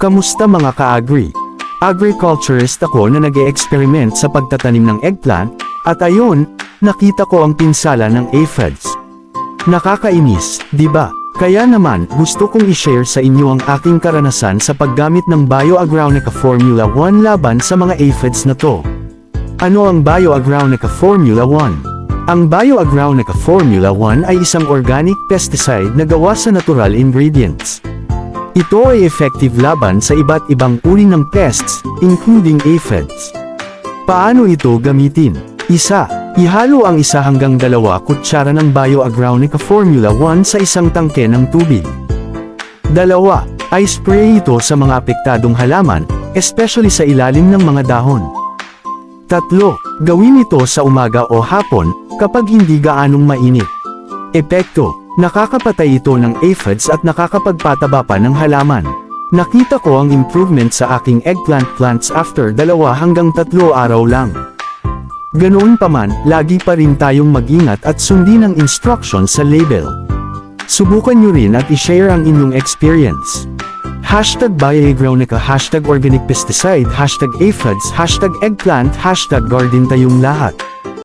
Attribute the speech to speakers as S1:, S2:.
S1: Kamusta mga ka-agri? Agriculturist ako na nag-e-experiment sa pagtatanim ng eggplant, at ayun, nakita ko ang pinsala ng aphids. Nakakainis, di ba? Kaya naman, gusto kong i-share sa inyo ang aking karanasan sa paggamit ng BioAgronica Formula 1 laban sa mga aphids na to. Ano ang BioAgronica Formula 1? Ang BioAgronica Formula 1 ay isang organic pesticide na gawa sa natural ingredients. Ito ay effective laban sa iba't ibang uri ng pests, including aphids. Paano ito gamitin? Isa, ihalo ang 1 hanggang 2 kutsara ng BioAgronica Formula 1 sa isang tangke ng tubig. 2, ay spray ito sa mga apektadong halaman, especially sa ilalim ng mga dahon. 3, gawin ito sa umaga o hapon, kapag hindi gaanong mainit. Epekto, nakakapatay ito ng aphids at nakakapagpataba pa ng halaman. Nakita ko ang improvement sa aking eggplant plants after 2 hanggang 3 araw lang. Ganoon pa man, lagi pa rin tayong mag-ingat at sundin ang instructions sa label. Subukan nyo rin at i-share ang inyong experience. #BioAgronica, #organic pesticide, #aphids, #eggplant, #garden tayong lahat.